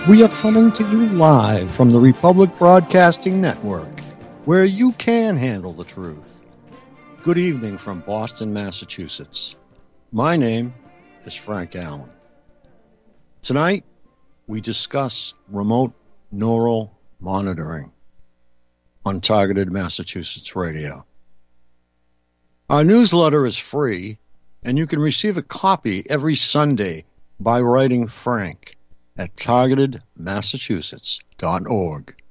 We are coming to you live from the Republic Broadcasting Network, where you can handle the truth. Good evening from Boston, Massachusetts. My name is Frank Allen. Tonight, we discuss remote neural monitoring on Targeted Massachusetts Radio. Our newsletter is free, and you can receive a copy every Sunday by writing Frank at targetedmassachusetts.org.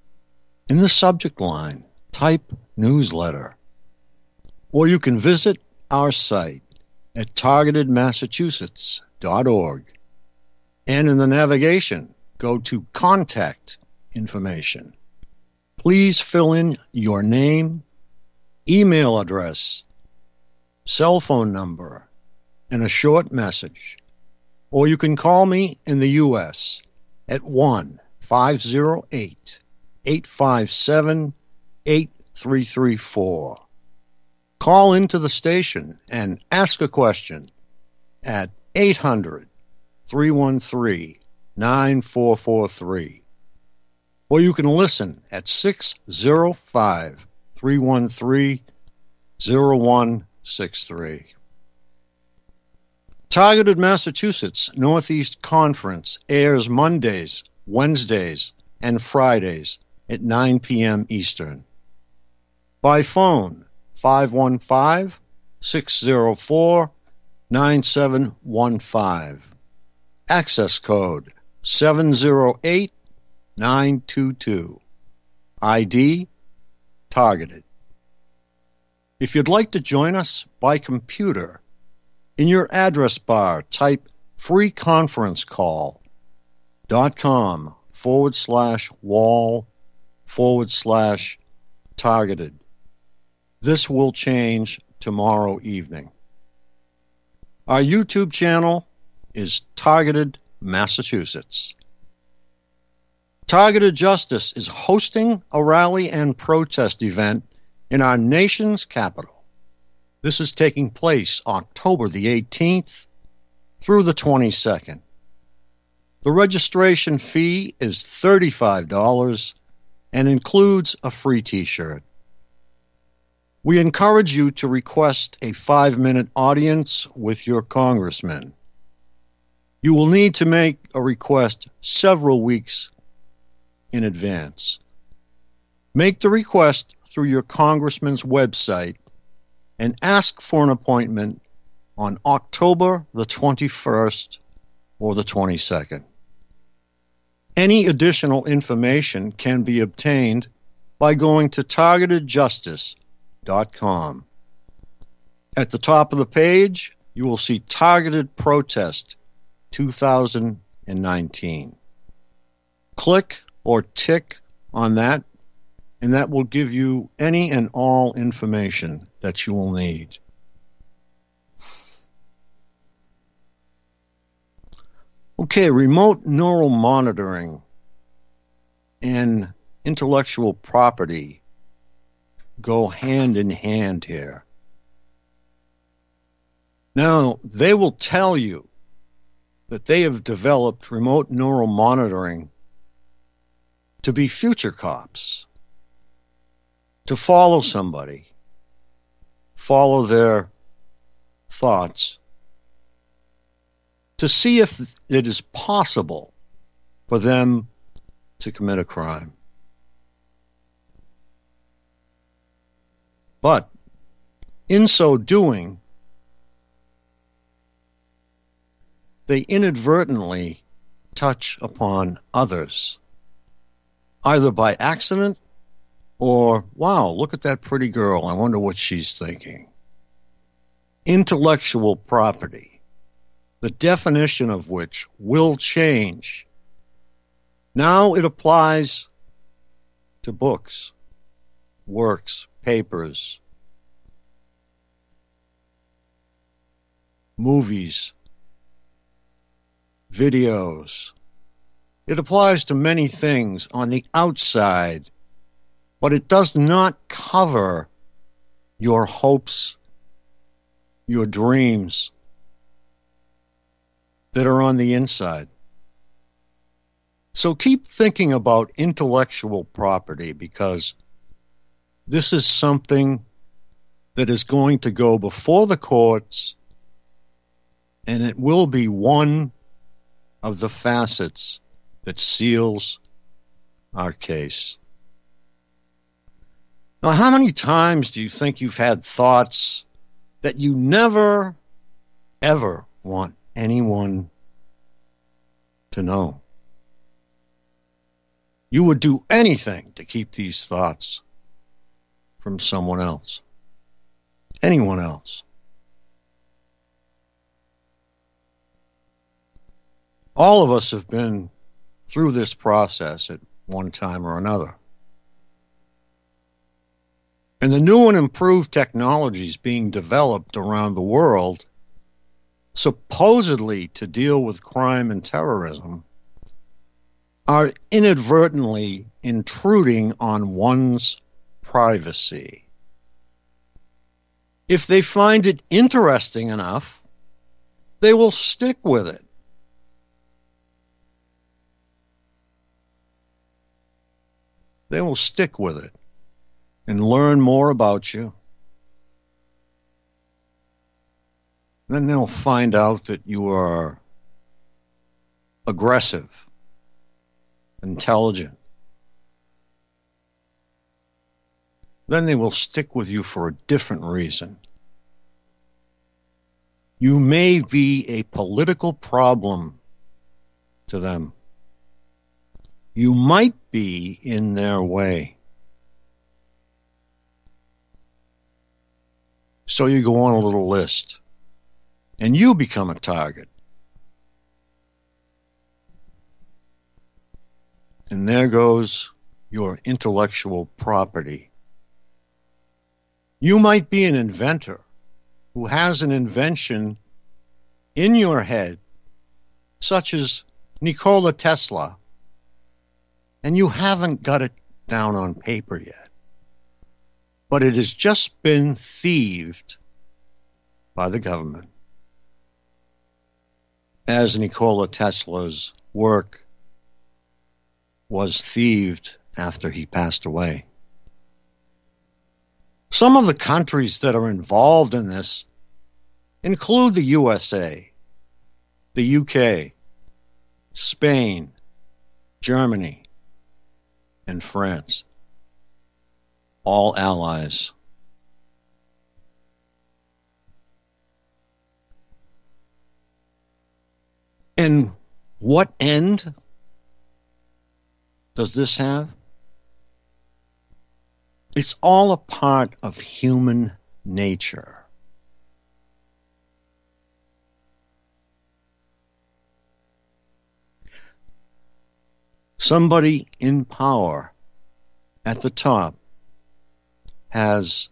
In the subject line, type newsletter. Or you can visit our site at targetedmassachusetts.org. And in the navigation, go to contact information. Please fill in your name, email address, cell phone number, and a short message. Or you can call me in the U.S. at 1-508-857-8334. Call into the station and ask a question at 800-313-9443. Or you can listen at 605-313-0163. Targeted Massachusetts Northeast Conference airs Mondays, Wednesdays, and Fridays at 9 p.m. Eastern. By phone, 515-604-9715. Access code 708922. ID Targeted. If you'd like to join us by computer, in your address bar, type freeconferencecall.com/wall/targeted. This will change tomorrow evening. Our YouTube channel is Targeted Massachusetts. Targeted Justice is hosting a rally and protest event in our nation's capital. This is taking place October the 18th through the 22nd. The registration fee is $35 and includes a free T-shirt. We encourage you to request a 5-minute audience with your congressman. You will need to make a request several weeks in advance. Make the request through your congressman's website and ask for an appointment on October the 21st or the 22nd. Any additional information can be obtained by going to targetedjustice.com. At the top of the page, you will see Targeted Protest 2019. Click or tick on that, and that will give you any and all information that you will need. Okay, remote neural monitoring and intellectual property go hand in hand here. Now, they will tell you that they have developed remote neural monitoring to be future cops, to follow somebody, follow their thoughts, to see if it is possible for them to commit a crime. But in so doing, they inadvertently touch upon others, either by accident or, wow, look at that pretty girl, I wonder what she's thinking. Intellectual property, the definition of which will change. Now it applies to books, works, papers, movies, videos. It applies to many things on the outside, but it does not cover your hopes, your dreams that are on the inside. So keep thinking about intellectual property, because this is something that is going to go before the courts, and it will be one of the facets that seals our case. Now, how many times do you think you've had thoughts that you never, ever want anyone to know? You would do anything to keep these thoughts from someone else, anyone else. All of us have been through this process at one time or another. And the new and improved technologies being developed around the world, supposedly to deal with crime and terrorism, are inadvertently intruding on one's privacy. If they find it interesting enough, they will stick with it. They will stick with it and learn more about you. Then they'll find out that you are aggressive, intelligent. Then they will stick with you for a different reason. You may be a political problem to them. You might be in their way. So you go on a little list, and you become a target. And there goes your intellectual property. You might be an inventor who has an invention in your head, such as Nikola Tesla, and you haven't got it down on paper yet. But it has just been thieved by the government, as Nikola Tesla's work was thieved after he passed away. Some of the countries that are involved in this include the USA, the UK, Spain, Germany, and France. All allies. And what end does this have? It's all a part of human nature. Somebody in power at the top has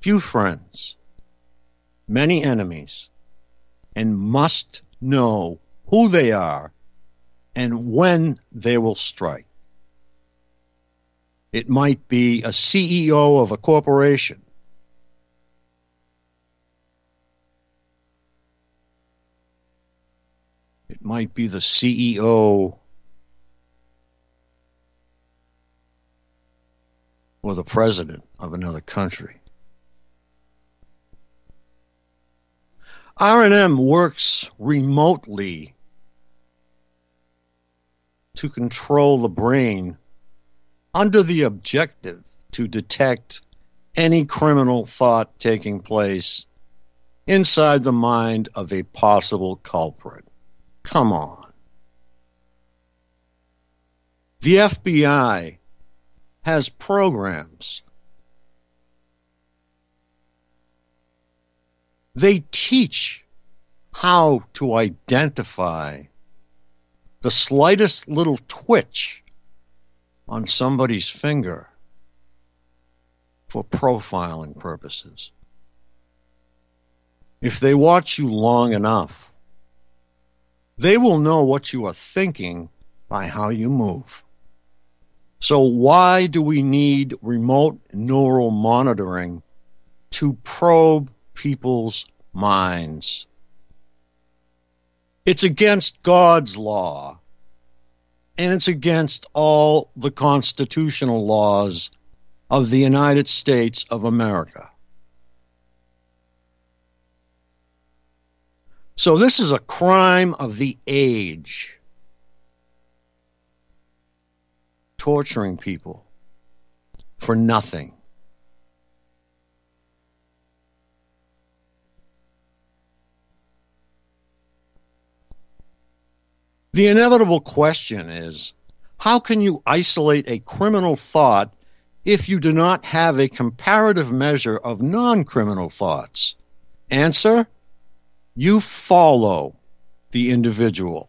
few friends, many enemies, and must know who they are and when they will strike. It might be a CEO of a corporation. It might be the CEO or the president of another country. R&M works remotely to control the brain under the objective to detect any criminal thought taking place inside the mind of a possible culprit. Come on. The FBI has programs. They teach how to identify the slightest little twitch on somebody's finger for profiling purposes. If they watch you long enough, they will know what you are thinking by how you move. So why do we need remote neural monitoring to probe people's minds? It's against God's law and it's against all the constitutional laws of the United States of America. So this is a crime of the age. Torturing people for nothing. The inevitable question is, how can you isolate a criminal thought if you do not have a comparative measure of non-criminal thoughts? Answer, you follow the individual.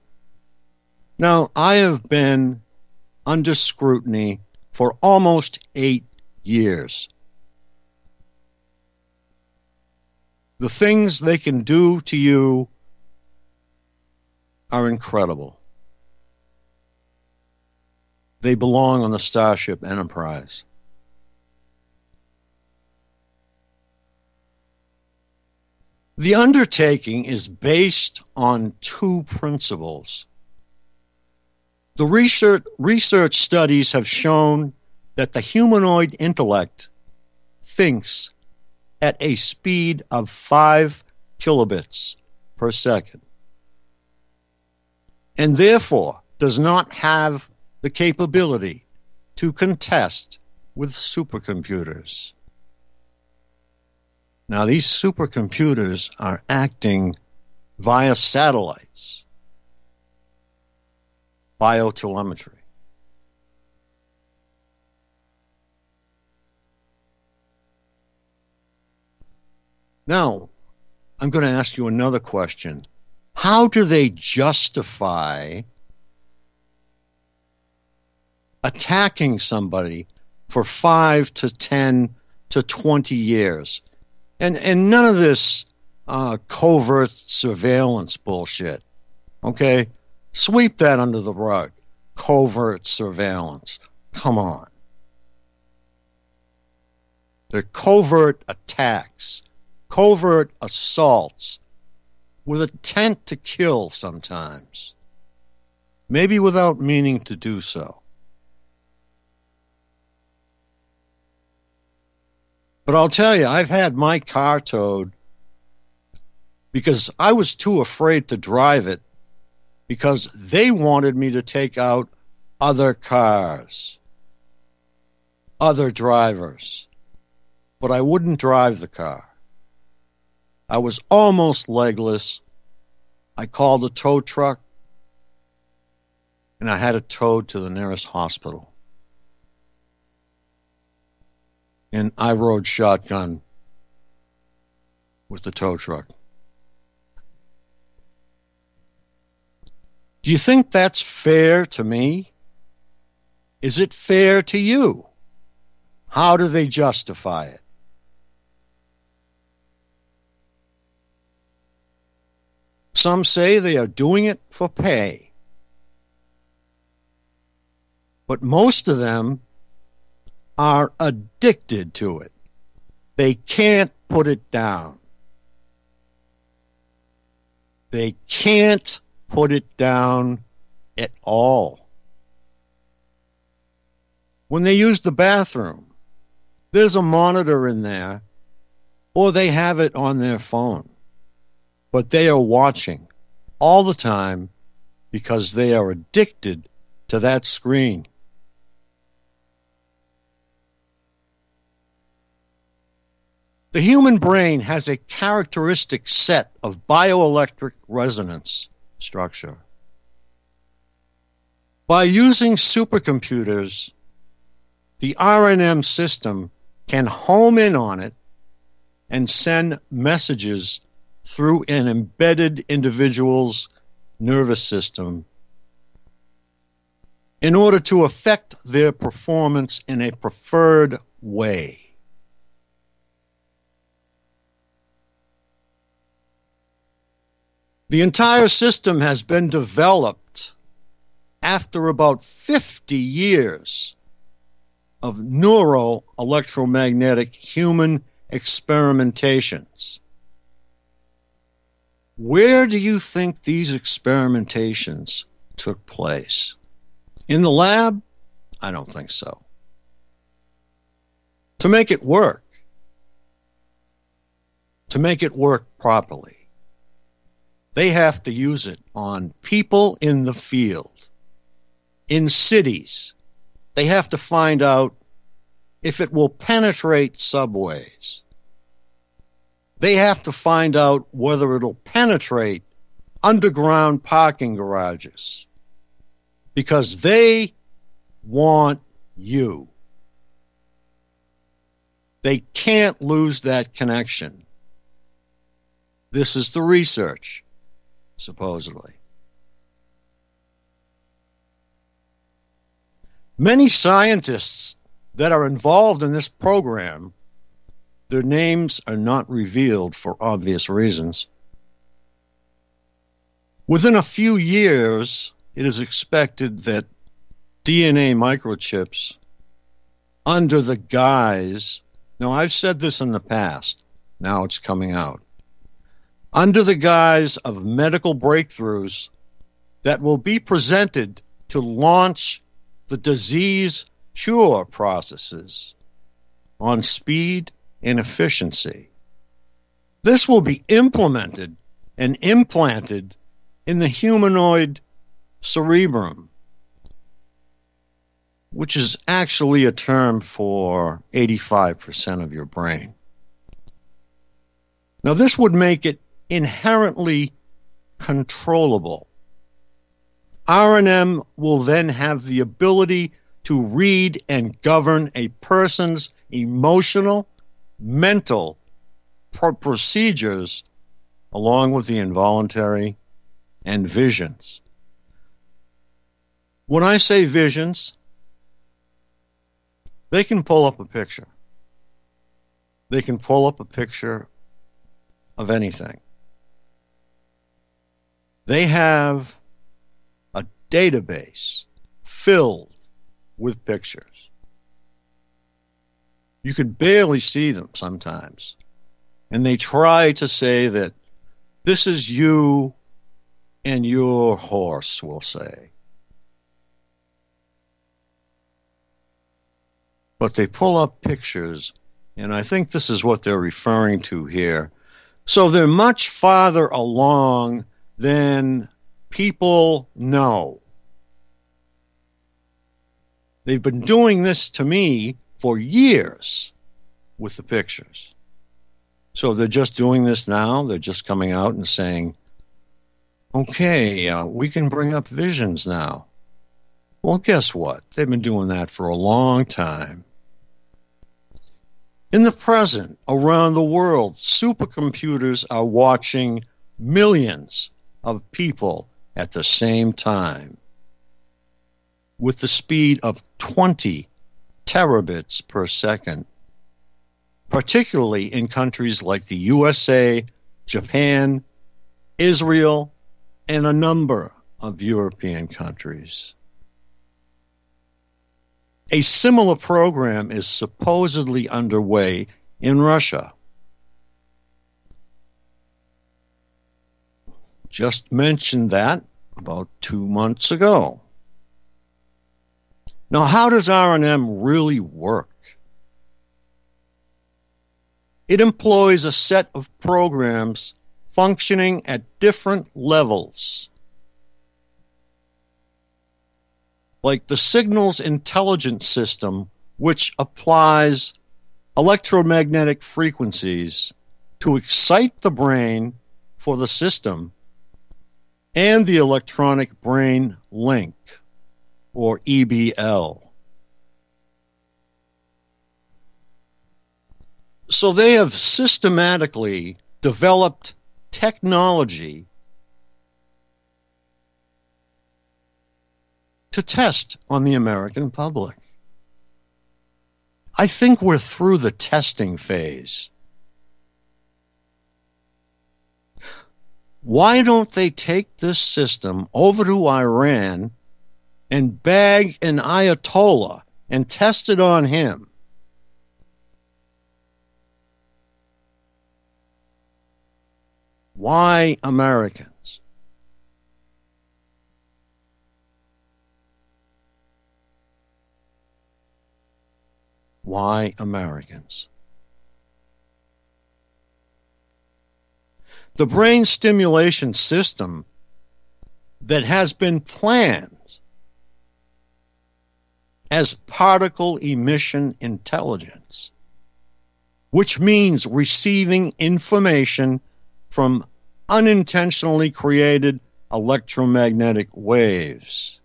Now, I have been under scrutiny for almost 8 years. The things they can do to you are incredible. They belong on the Starship Enterprise. The undertaking is based on 2 principles. The research studies have shown that the humanoid intellect thinks at a speed of 5 kilobits per second, and therefore does not have the capability to contest with supercomputers. Now, these supercomputers are acting via satellites, biotelemetry. Now, I'm going to ask you another question. How do they justify attacking somebody for 5 to 10 to 20 years? And none of this covert surveillance bullshit, okay? Sweep that under the rug. Covert surveillance. Come on. They're covert attacks, covert assaults with intent to kill sometimes, maybe without meaning to do so. But I'll tell you, I've had my car towed because I was too afraid to drive it because they wanted me to take out other cars, other drivers. But I wouldn't drive the car. I was almost legless. I called a tow truck, and I had it towed to the nearest hospital. And I rode shotgun with the tow truck. Do you think that's fair to me? Is it fair to you? How do they justify it? Some say they are doing it for pay. But most of them are addicted to it. They can't put it down. They can't put it down at all. When they use the bathroom, there's a monitor in there, or they have it on their phone. But they are watching all the time because they are addicted to that screen. The human brain has a characteristic set of bioelectric resonance structure. By using supercomputers, the RNM system can home in on it and send messages through an embedded individual's nervous system in order to affect their performance in a preferred way. The entire system has been developed after about 50 years of neuroelectromagnetic human experimentations. Where do you think these experimentations took place? In the lab, I don't think so. To make it work properly, they have to use it on people in the field, in cities. They have to find out if it will penetrate subways. They have to find out whether it'll penetrate underground parking garages, because they want you. They can't lose that connection. This is the research, supposedly. Many scientists that are involved in this program, their names are not revealed for obvious reasons. Within a few years, it is expected that DNA microchips, under the guise, now I've said this in the past, now it's coming out, under the guise of medical breakthroughs that will be presented to launch the disease cure processes on speed and efficiency. This will be implemented and implanted in the humanoid cerebrum, which is actually a term for 85% of your brain. Now, this would make it inherently controllable. R&M will then have the ability to read and govern a person's emotional, mental procedures, along with the involuntary and visions. When I say visions, they can pull up a picture. They can pull up a picture of anything. They have a database filled with pictures. You could barely see them sometimes. And they try to say that this is you and your horse, we'll say. But they pull up pictures, and I think this is what they're referring to here. So they're much farther along than people know. They've been doing this to me for years with the pictures. So they're just doing this now. They're just coming out and saying, okay, we can bring up visions now. Well, guess what? They've been doing that for a long time. In the present, around the world, supercomputers are watching millions of people at the same time with the speed of 20 terabits per second, particularly in countries like the USA, Japan, Israel, and a number of European countries. A similar program is supposedly underway in Russia. Just mentioned that about 2 months ago. Now, how does R&M really work? It employs a set of programs functioning at different levels, like the Signals Intelligence System, which applies electromagnetic frequencies to excite the brain for the system, and the Electronic Brain Link, or EBL. So they have systematically developed technology to test on the American public. I think we're through the testing phase. Why don't they take this system over to Iran and bag an Ayatollah and test it on him? Why Americans? Why Americans? The brain stimulation system that has been planned as particle emission intelligence, which means receiving information from unintentionally created electromagnetic waves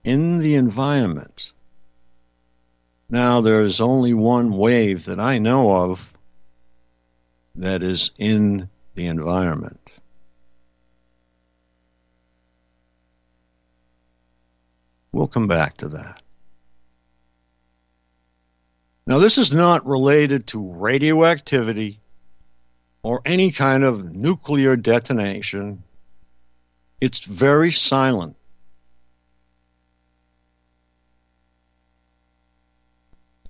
in the environment. Now, there is only one wave that I know of that is in the environment. We'll come back to that. Now, this is not related to radioactivity or any kind of nuclear detonation. It's very silent.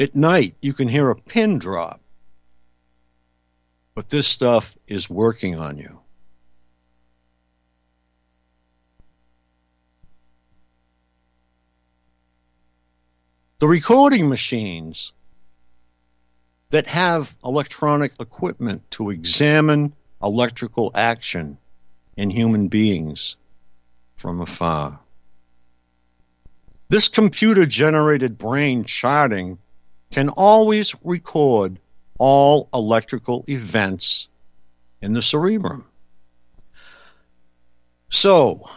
At night, you can hear a pin drop, but this stuff is working on you. The recording machines that have electronic equipment to examine electrical action in human beings from afar. This computer-generated brain charting can always record all electrical events in the cerebrum. So,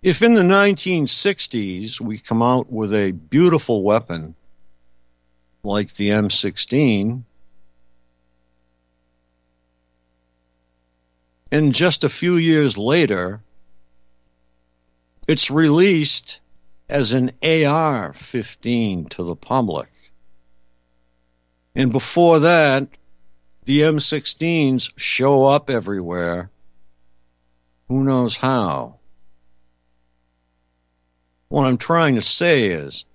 if in the 1960s we come out with a beautiful weapon like the M16, and just a few years later, it's released as an AR-15 to the public. And before that, the M16s show up everywhere. Who knows how? What I'm trying to say is,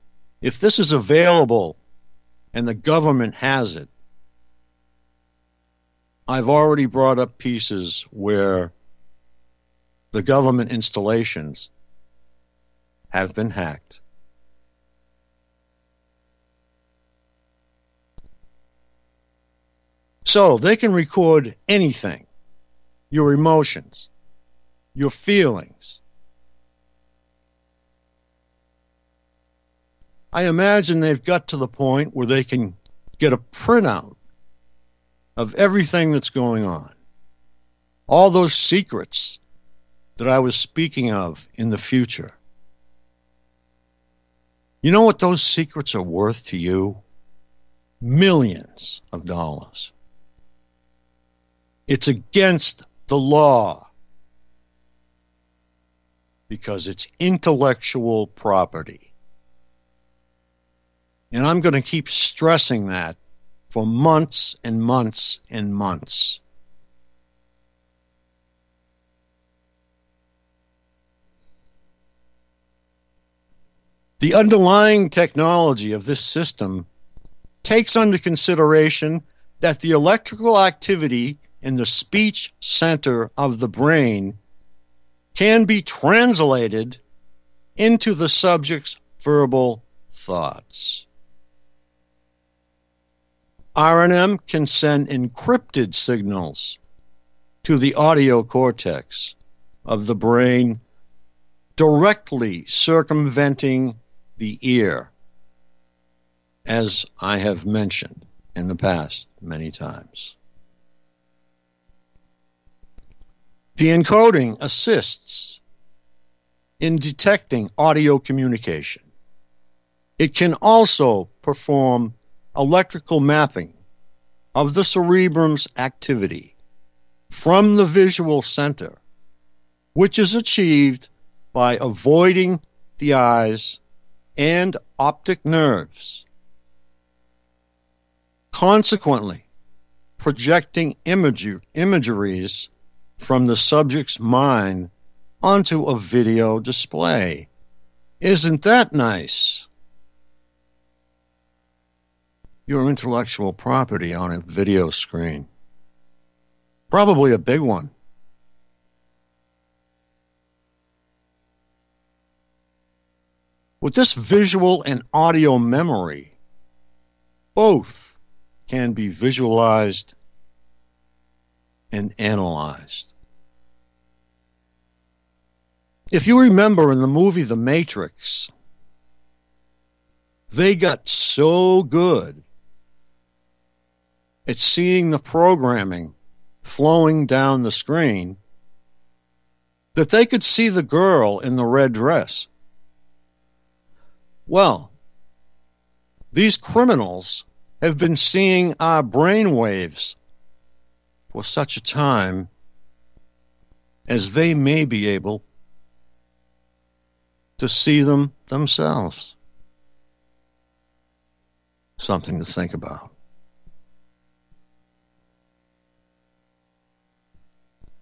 if this is available and the government has it, I've already brought up pieces where the government installations have been hacked. So they can record anything, your emotions, your feelings. I imagine they've got to the point where they can get a printout of everything that's going on. All those secrets that I was speaking of in the future. You know what those secrets are worth to you? Millions of dollars. It's against the law because it's intellectual property. And I'm going to keep stressing that for months and months and months. The underlying technology of this system takes under consideration that the electrical activity in the speech center of the brain can be translated into the subject's verbal thoughts. RNM can send encrypted signals to the audio cortex of the brain, directly circumventing the ear, as I have mentioned in the past many times. The encoding assists in detecting audio communication. It can also perform electrical mapping of the cerebrum's activity from the visual center, which is achieved by avoiding the eyes and optic nerves, consequently projecting imageries from the subject's mind onto a video display. Isn't that nice? Your intellectual property on a video screen. Probably a big one. With this visual and audio memory, both can be visualized and analyzed. If you remember in the movie The Matrix, they got so good at seeing the programming flowing down the screen that they could see the girl in the red dress. Well, these criminals have been seeing our brainwaves for such a time as they may be able to see them themselves. Something to think about.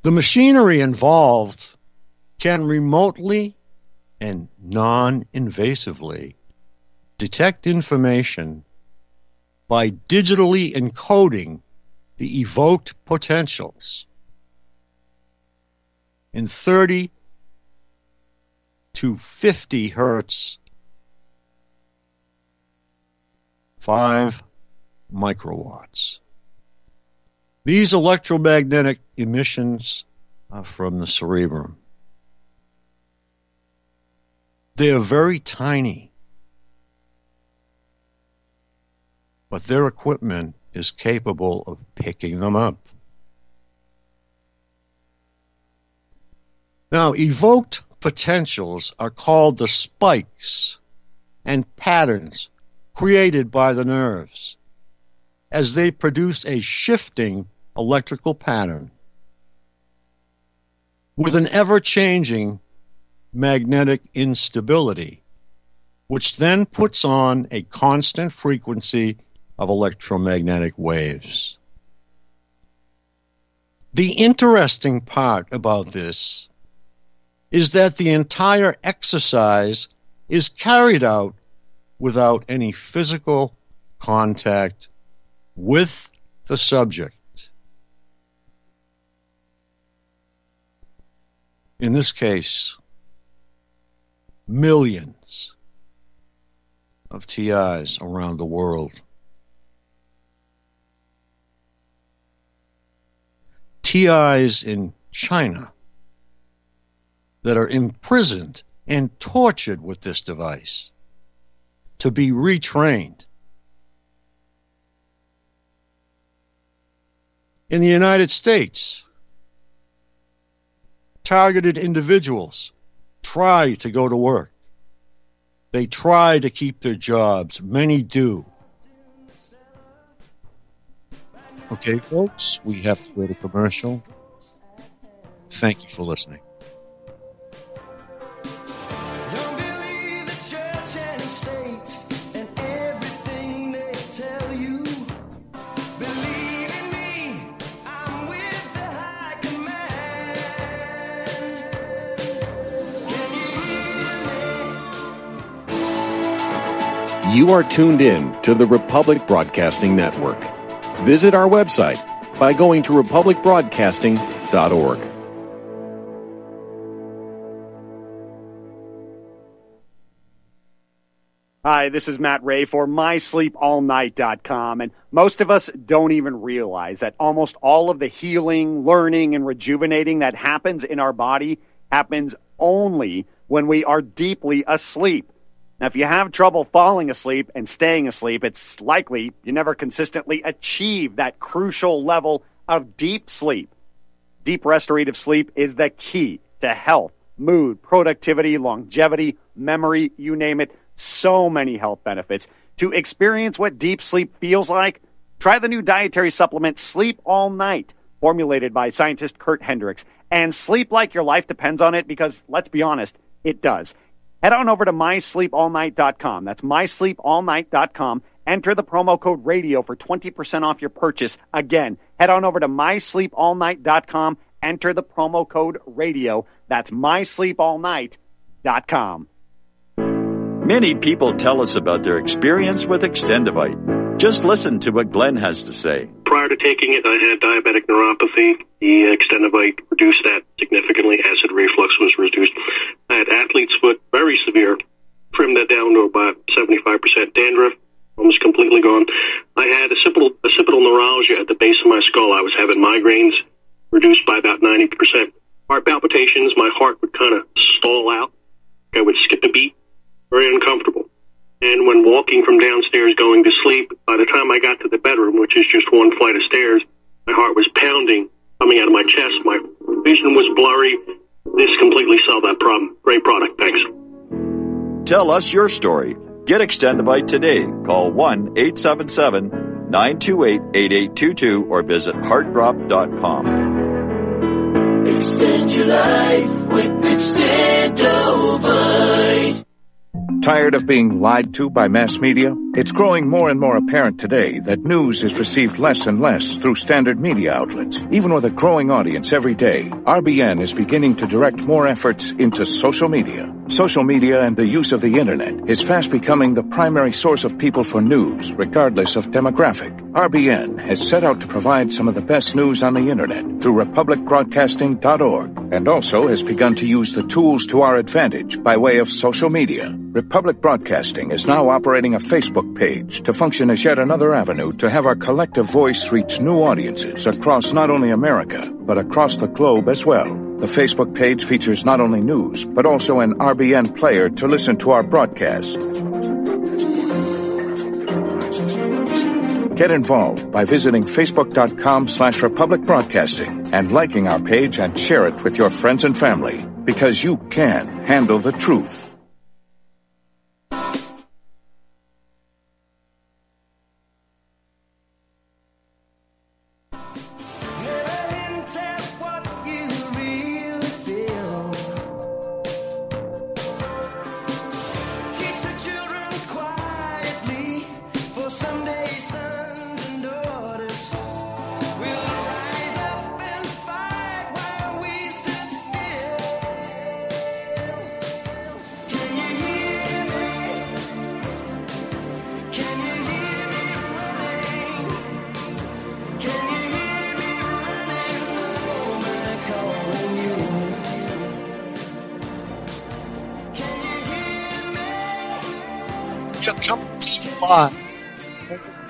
The machinery involved can remotely and non-invasively detect information by digitally encoding the evoked potentials in 30 to 50 hertz, 5 microwatts. These electromagnetic emissions are from the cerebrum. They are very tiny, but their equipment is capable of picking them up. Now, evoked potentials are called the spikes and patterns created by the nerves as they produce a shifting electrical pattern with an ever-changing magnetic instability, which then puts on a constant frequency of electromagnetic waves. The interesting part about this is that the entire exercise is carried out without any physical contact with the subject. In this case, millions of TIs around the world. TIs in China that are imprisoned and tortured with this device to be retrained. In the United States, targeted individuals try to go to work. They try to keep their jobs. Many do. Okay, folks, we have to go to commercial. Thank you for listening. You are tuned in to the Republic Broadcasting Network. Visit our website by going to republicbroadcasting.org. Hi, this is Matt Ray for MySleepAllNight.com, and most of us don't even realize that almost all of the healing, learning, and rejuvenating that happens in our body happens only when we are deeply asleep. Now, if you have trouble falling asleep and staying asleep, it's likely you never consistently achieve that crucial level of deep sleep. Deep restorative sleep is the key to health, mood, productivity, longevity, memory, you name it. So many health benefits. To experience what deep sleep feels like, try the new dietary supplement Sleep All Night, formulated by scientist Kurt Hendricks. And sleep like your life depends on it because, let's be honest, it does. Head on over to MySleepAllNight.com. That's MySleepAllNight.com. Enter the promo code RADIO for 20% off your purchase. Again, head on over to MySleepAllNight.com. Enter the promo code RADIO. That's MySleepAllNight.com. Many people tell us about their experience with Extendivite. Just listen to what Glenn has to say. Prior to taking it, I had diabetic neuropathy. The Extendivite reduced that significantly. Acid reflux was reduced. I had athlete's foot, very severe, trimmed trimmed that down to about 75% dandruff, almost completely gone. I had occipital neuralgia at the base of my skull. I was having migraines, reduced by about 90%. Heart palpitations, my heart would kind of stall out. I would skip a beat, very uncomfortable. And when walking from downstairs going to sleep, by the time I got to the bedroom, which is just one flight of stairs, my heart was pounding, coming out of my chest. My vision was blurry. This completely solved that problem. Great product. Thanks. Tell us your story. Get Extendivite today. Call 1-877-928-8822 or visit heartdrop.com. Extend your life with Extendivite. Tired of being lied to by mass media? It's growing more and more apparent today that news is received less and less through standard media outlets. Even with a growing audience every day, RBN is beginning to direct more efforts into social media. Social media and the use of the internet is fast becoming the primary source of people for news, regardless of demographic. RBN has set out to provide some of the best news on the internet through republicbroadcasting.org, and also has begun to use the tools to our advantage by way of social media. Republic Broadcasting is now operating a Facebook page to function as yet another avenue to have our collective voice reach new audiences across not only America, but across the globe as well. The Facebook page features not only news, but also an RBN player to listen to our broadcast. Get involved by visiting facebook.com/Republic Broadcasting and liking our page and share it with your friends and family, because you can handle the truth.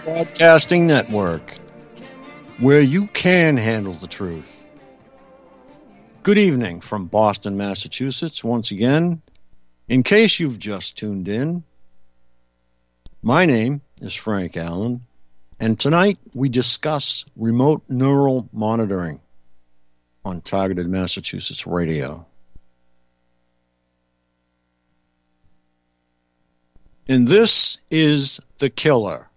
Broadcasting Network, where you can handle the truth. Good evening from Boston, Massachusetts, once again. In case you've just tuned in, my name is Frank Allen, and tonight we discuss remote neural monitoring on Targeted Massachusetts Radio. And this is the killer.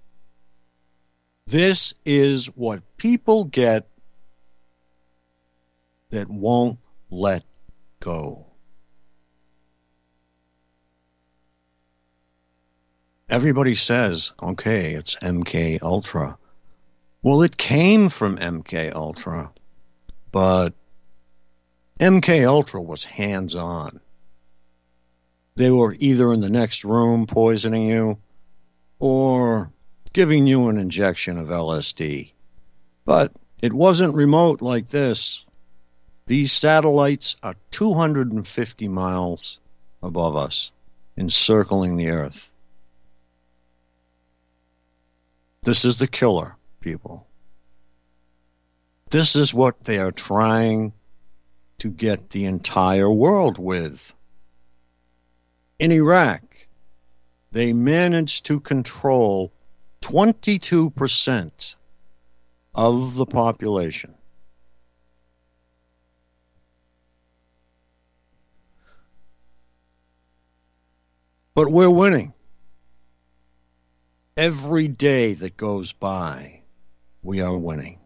This is what people get that won't let go. Everybody says, okay, it's MK Ultra. Well, it came from MK Ultra, but MK Ultra was hands-on. They were either in the next room poisoning you or giving you an injection of LSD. But it wasn't remote like this. These satellites are 250 miles above us, encircling the Earth. This is the killer, people. This is what they are trying to get the entire world with. In Iraq, they managed to control 22% of the population. But we're winning. Every day that goes by, we are winning.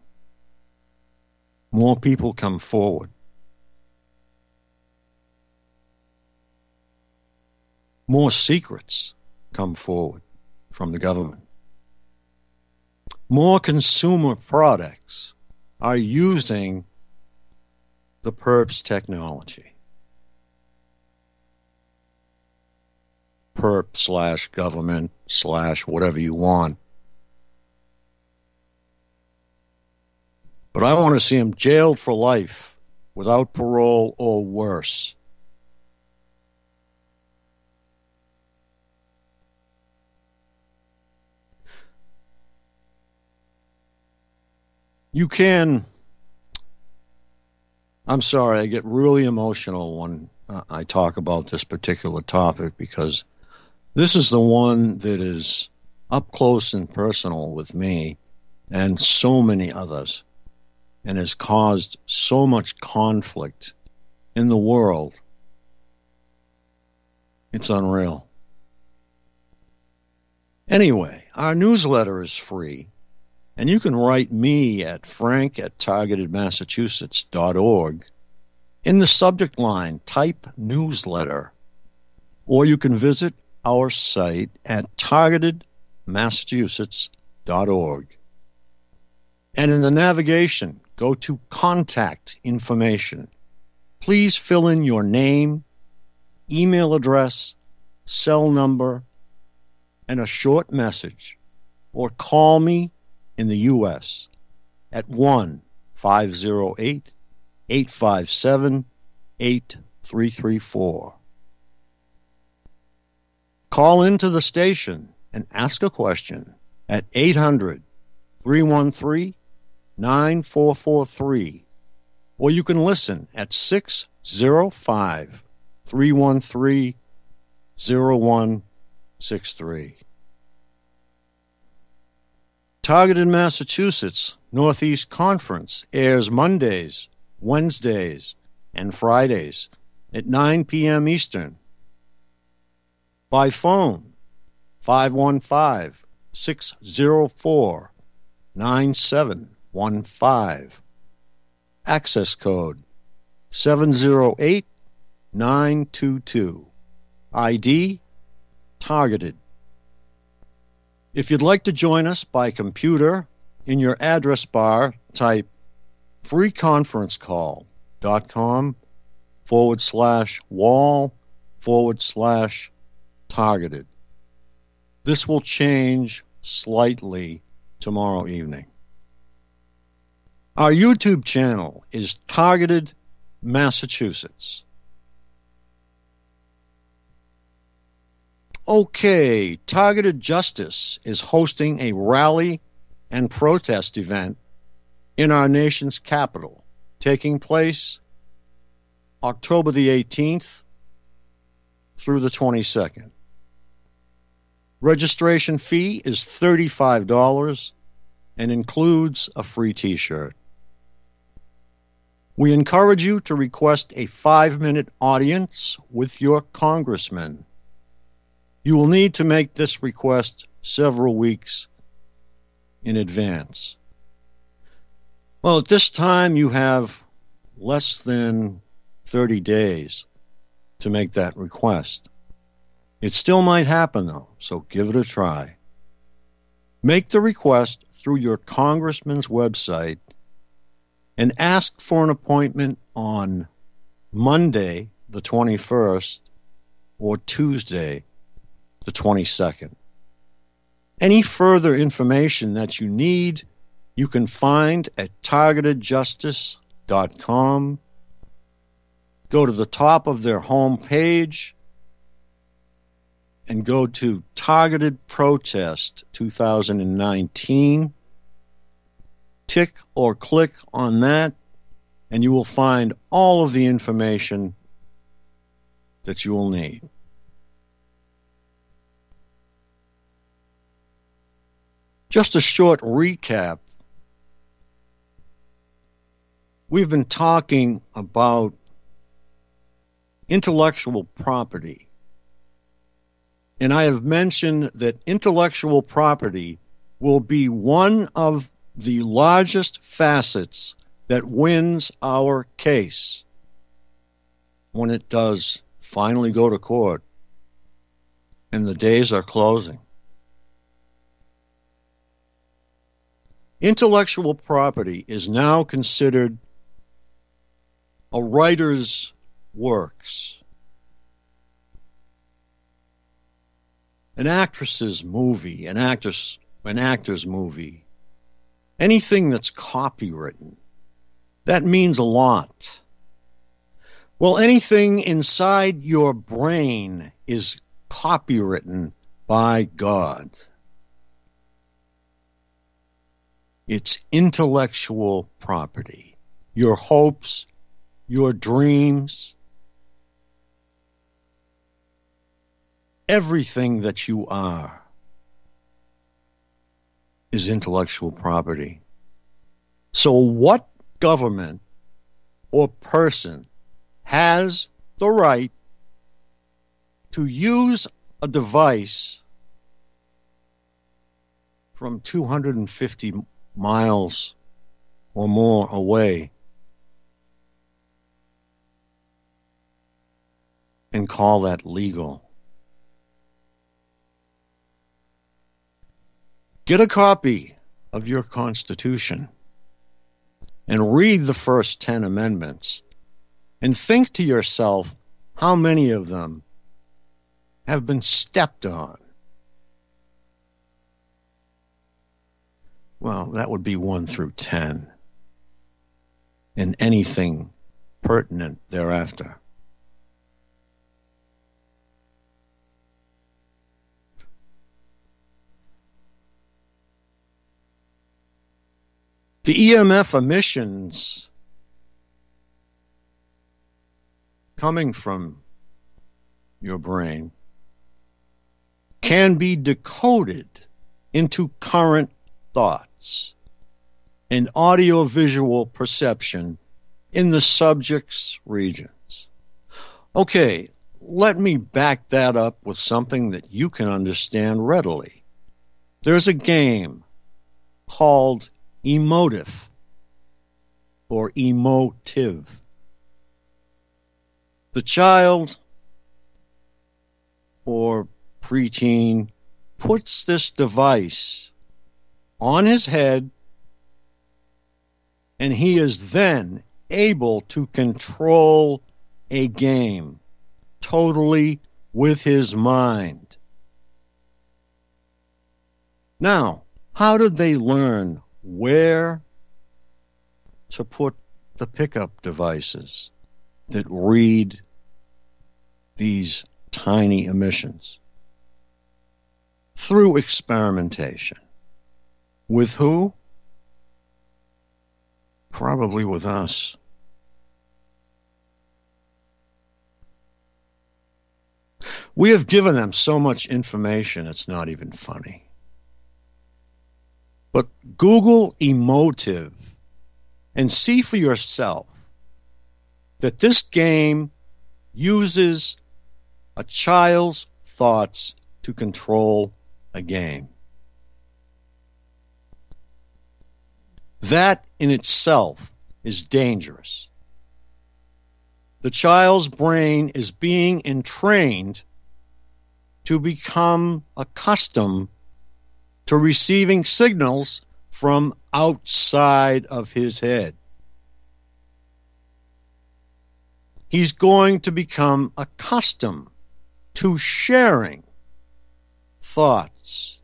More people come forward. More secrets come forward from the government. More consumer products are using the PERPS technology. PERP/government/whatever you want. But I want to see him jailed for life without parole or worse. You can, I'm sorry, I get really emotional when I talk about this particular topic because this is the one that is up close and personal with me and so many others and has caused so much conflict in the world. It's unreal. Anyway, our newsletter is free, and you can write me at frank@targetedmassachusetts.org. In the subject line, type newsletter, or you can visit our site at targetedmassachusetts.org. And in the navigation, go to contact information. Please fill in your name, email address, cell number, and a short message, or call me in the U.S. at 1-508-857-8334. Call into the station and ask a question at 800-313-9443, or you can listen at 605-313-0163. Targeted Massachusetts Northeast Conference airs Mondays, Wednesdays, and Fridays at 9 p.m. Eastern. By phone, 515-604-9715. Access code 708-922. ID Targeted. If you'd like to join us by computer, in your address bar, type freeconferencecall.com/wall/targeted. This will change slightly tomorrow evening. Our YouTube channel is Targeted Massachusetts. Okay, Targeted Justice is hosting a rally and protest event in our nation's capital, taking place October the 18th through the 22nd. Registration fee is $35 and includes a free t-shirt. We encourage you to request a 5-minute audience with your congressman. You will need to make this request several weeks in advance. Well, at this time, you have less than 30 days to make that request. It still might happen, though, so give it a try. Make the request through your congressman's website and ask for an appointment on Monday, the 21st, or Tuesday, the 22nd. Any further information that you need, you can find at targetedjustice.com. Go to the top of their home page and go to Targeted Protest 2019. Tick or click on that, and you will find all of the information that you will need. Just a short recap. We've been talking about intellectual property. And I have mentioned that intellectual property will be one of the largest facets that wins our case when it does finally go to court and the days are closing. Intellectual property is now considered a writer's works, an actress's movie, an actor's movie, anything that's copywritten. That means a lot. Well, anything inside your brain is copywritten by God. It's intellectual property. Your hopes, your dreams, everything that you are is intellectual property. So what government or person has the right to use a device from 250 miles or more away and call that legal? Get a copy of your Constitution and read the first 10 amendments and think to yourself how many of them have been stepped on. Well, that would be 1 through 10, and anything pertinent thereafter. The EMF emissions coming from your brain can be decoded into current thoughts and audiovisual perception in the subject's regions. Okay, let me back that up with something that you can understand readily. There's a game called emotive or emotive. The child or preteen puts this device on his head, and he is then able to control a game totally with his mind. Now, how did they learn where to put the pickup devices that read these tiny emissions? Through experimentation. With who? Probably with us. We have given them so much information, it's not even funny. But Google emotive and see for yourself that this game uses a child's thoughts to control a game. That in itself is dangerous. The child's brain is being entrained to become accustomed to receiving signals from outside of his head. He's going to become accustomed to sharing thoughts.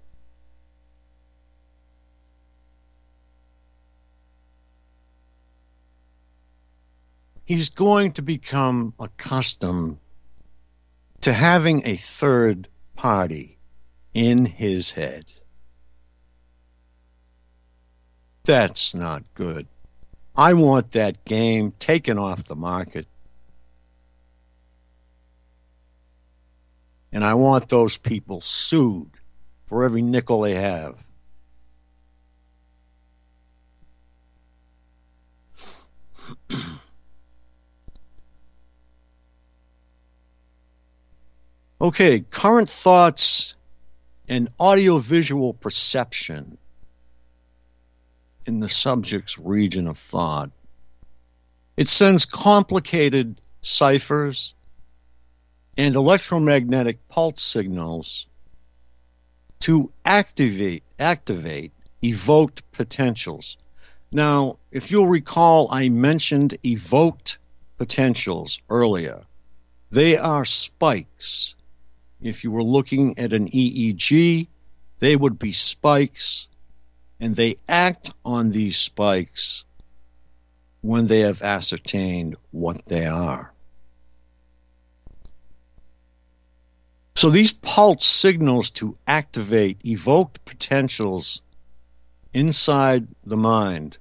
He's going to become accustomed to having a third party in his head. That's not good. I want that game taken off the market. And I want those people sued for every nickel they have. Okay, current thoughts and audiovisual perception in the subject's region of thought. It sends complicated ciphers and electromagnetic pulse signals to activate evoked potentials. Now, if you'll recall, I mentioned evoked potentials earlier. They are spikes. If you were looking at an EEG, they would be spikes, and they act on these spikes when they have ascertained what they are. So these pulse signals to activate evoked potentials inside the mind,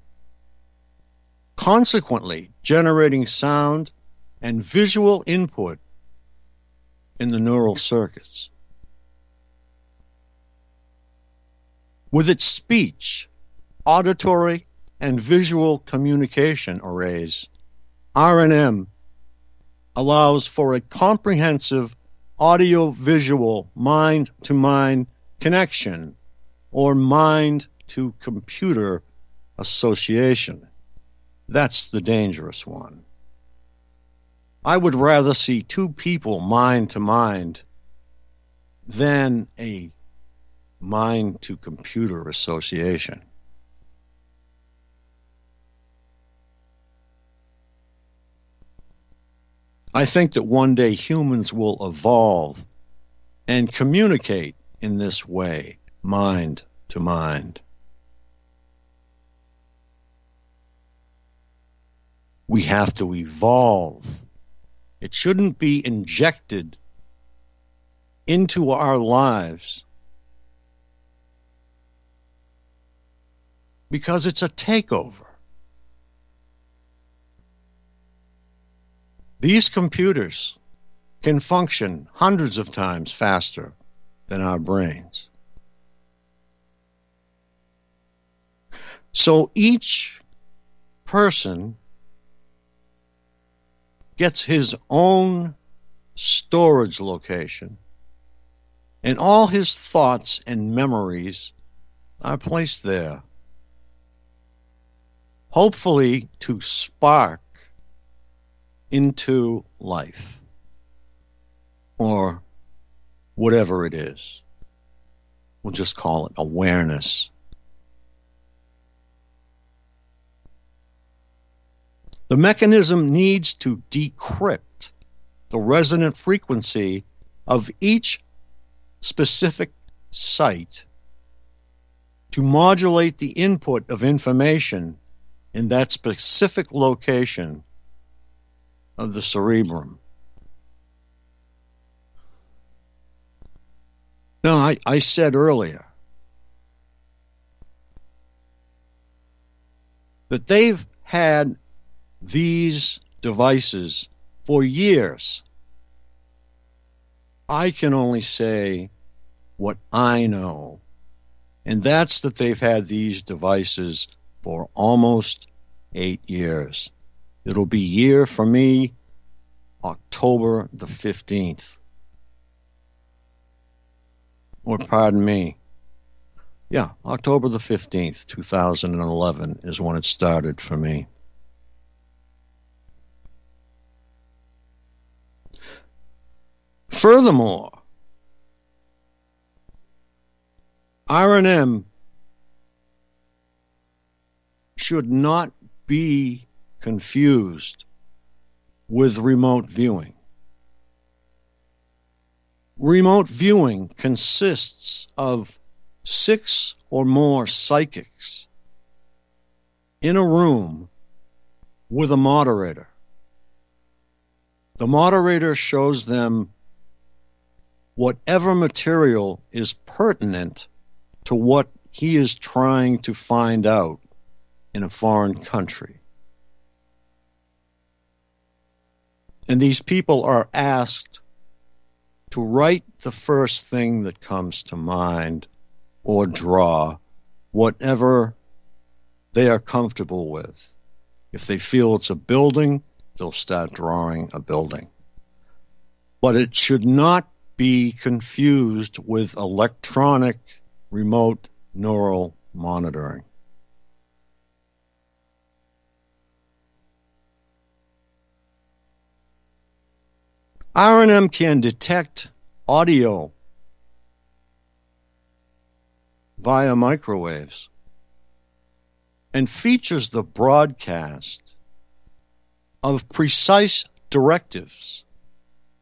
consequently generating sound and visual input in the neural circuits. With its speech, auditory, and visual communication arrays, RNM allows for a comprehensive audio-visual mind-to-mind connection or mind-to-computer association. That's the dangerous one. I would rather see two people mind-to-mind than a mind-to-computer association. I think that one day humans will evolve and communicate in this way, mind to mind. We have to evolve. It shouldn't be injected into our lives because it's a takeover. These computers can function hundreds of times faster than our brains. So each person gets his own storage location, and all his thoughts and memories are placed there, hopefully to spark into life, or whatever it is. We'll just call it awareness. The mechanism needs to decrypt the resonant frequency of each specific site to modulate the input of information in that specific location of the cerebrum. Now, I said earlier that they've had these devices for years. I can only say what I know, and that's that they've had these devices for almost 8 years. It'll be year for me, October the 15th. Or pardon me. Yeah, October the 15th, 2011 is when it started for me. Furthermore, RNM should not be confused with remote viewing. Remote viewing consists of 6 or more psychics in a room with a moderator. The moderator shows them whatever material is pertinent to what he is trying to find out in a foreign country. And these people are asked to write the first thing that comes to mind or draw whatever they are comfortable with. If they feel it's a building, they'll start drawing a building. But it should not be confused with electronic remote neural monitoring. RNM can detect audio via microwaves and features the broadcast of precise directives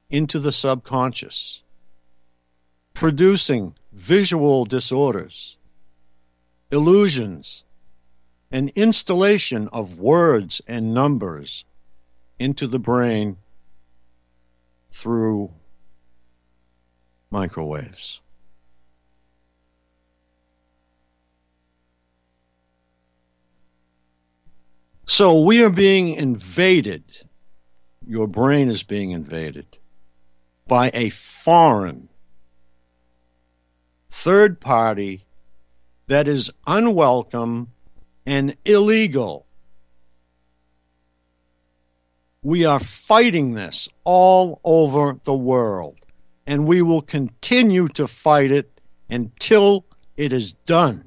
into the subconscious, producing visual disorders, illusions, and installation of words and numbers into the brain through microwaves. So we are being invaded. Your brain is being invaded by a foreign third party that is unwelcome and illegal. We are fighting this all over the world, and we will continue to fight it until it is done.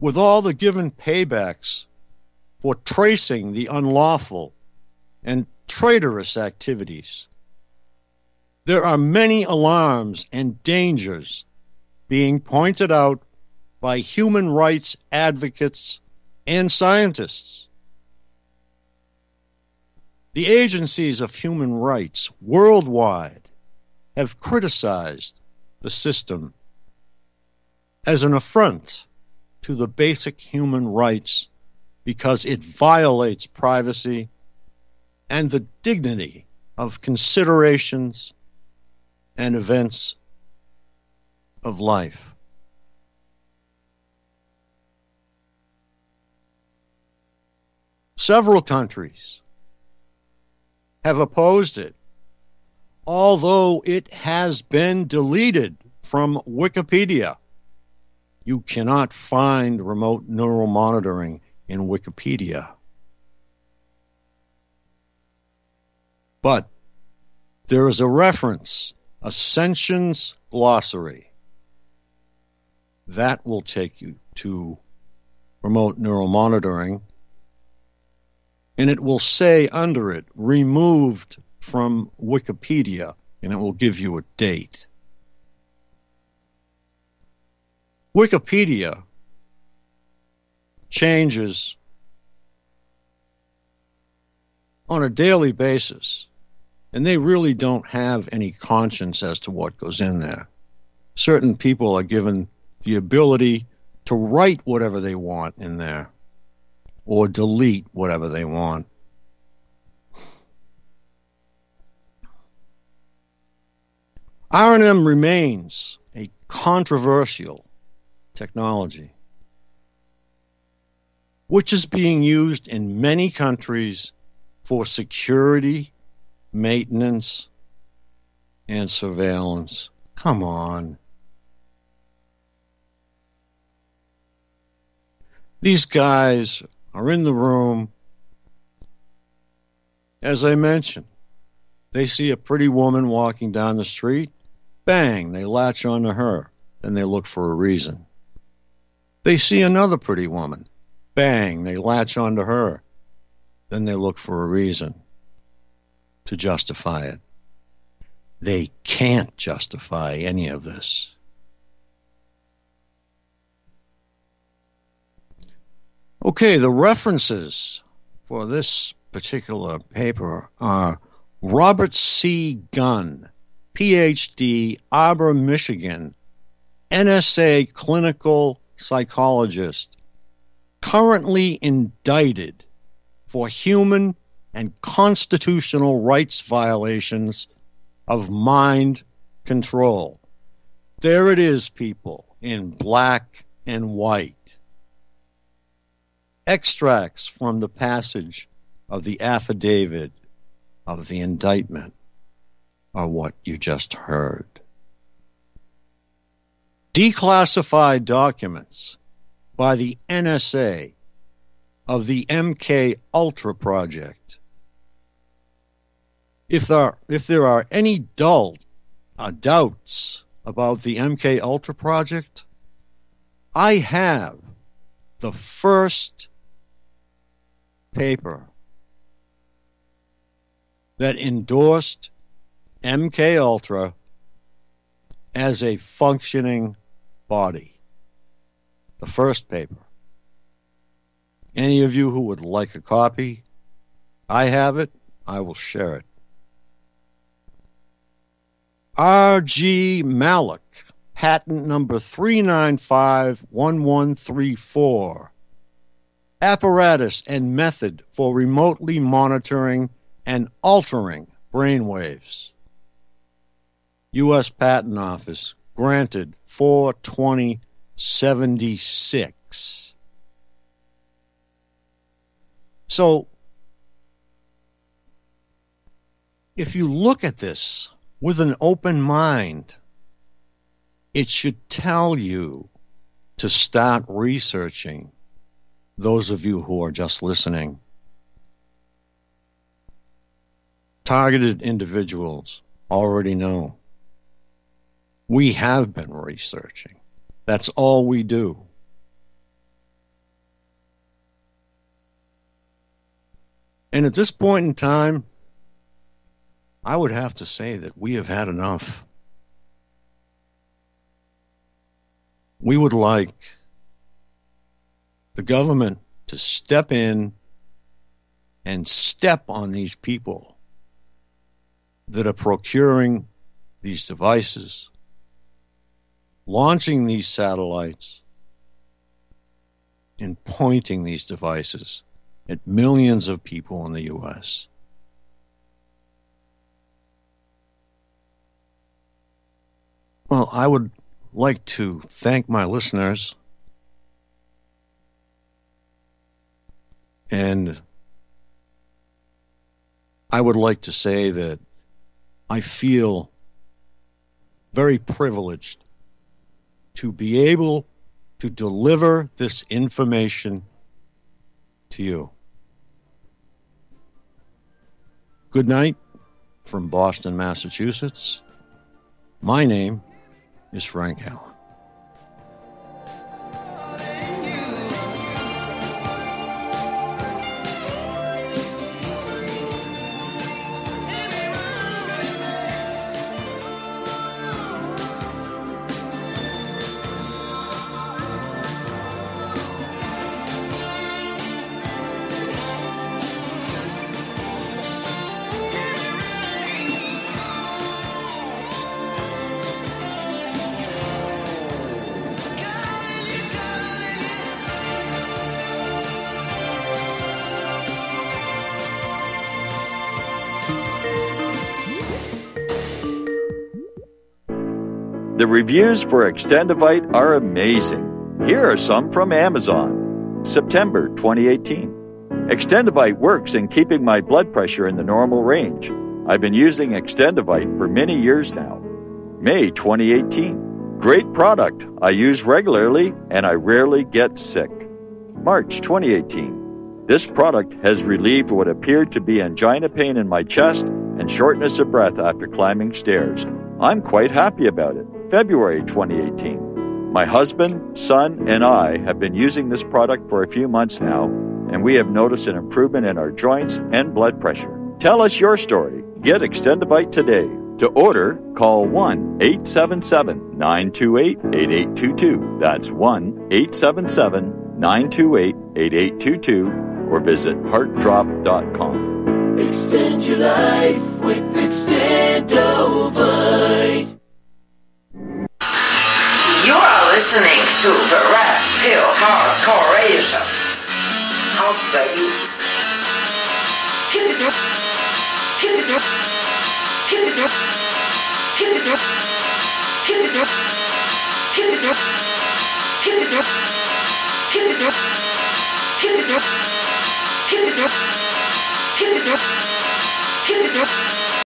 With all the given paybacks for tracing the unlawful and traitorous activities, there are many alarms and dangers being pointed out by human rights advocates and scientists. The agencies of human rights worldwide have criticized the system as an affront to the basic human rights because it violates privacy and the dignity of considerations and events of life. Several countries have opposed it, although it has been deleted from Wikipedia. You cannot find remote neural monitoring in Wikipedia. But there is a reference, Ascension's Glossary. That will take you to remote neural monitoring, and it will say under it, removed from Wikipedia, and it will give you a date. Wikipedia changes on a daily basis, and they really don't have any conscience as to what goes in there. Certain people are given the ability to write whatever they want in there or delete whatever they want. R&M remains a controversial technology, which is being used in many countries for security, maintenance, and surveillance. Come on. These guys are in the room. As I mentioned, they see a pretty woman walking down the street. Bang, they latch onto her. Then they look for a reason. They see another pretty woman. Bang, they latch onto her. Then they look for a reason to justify it. They can't justify any of this. Okay, the references for this particular paper are Robert C. Gunn, Ph.D., Arbor, Michigan, NSA clinical psychologist, currently indicted for human and constitutional rights violations of mind control. There it is, people, in black and white. Extracts from the passage of the affidavit of the indictment are what you just heard. Declassified documents by the NSA of the MK Ultra project. If there are any doubts about the MK Ultra project, I have the first paper that endorsed MK Ultra as a functioning body. The first paper. Any of you who would like a copy, I have it. I will share it. R.G. Malik, patent number 3951134. Apparatus and method for remotely monitoring and altering brainwaves. U.S. Patent Office granted 4/20/76. So, if you look at this with an open mind, it should tell you to start researching, those of you who are just listening. Targeted individuals already know. We have been researching. That's all we do. And at this point in time, I would have to say that we have had enough. We would like the government to step in and step on these people that are procuring these devices, launching these satellites, and pointing these devices at millions of people in the U.S. Well, I would like to thank my listeners, and I would like to say that I feel very privileged to be able to deliver this information to you. Good night from Boston, Massachusetts. My name is Frank Allen. The reviews for Extendivite are amazing. Here are some from Amazon. September 2018. Extendivite works in keeping my blood pressure in the normal range. I've been using Extendivite for many years now. May 2018. Great product. I use regularly and I rarely get sick. March 2018. This product has relieved what appeared to be angina pain in my chest and shortness of breath after climbing stairs. I'm quite happy about it. February 2018. My husband, son, and I have been using this product for a few months now, and we have noticed an improvement in our joints and blood pressure. Tell us your story. Get Extendivite today. To order, call 1-877-928-8822. That's 1-877-928-8822, or visit heartdrop.com. Extend your life with Extendivite. You are listening to the Red Pill Hardcore Radio Show, hosted by you. Keep it through. Keep it through. Keep it through. Keep it through. Keep it through. Keep it through. Keep it through. Keep it through. Keep it through. Keep it through. Keep it through. Keep it through.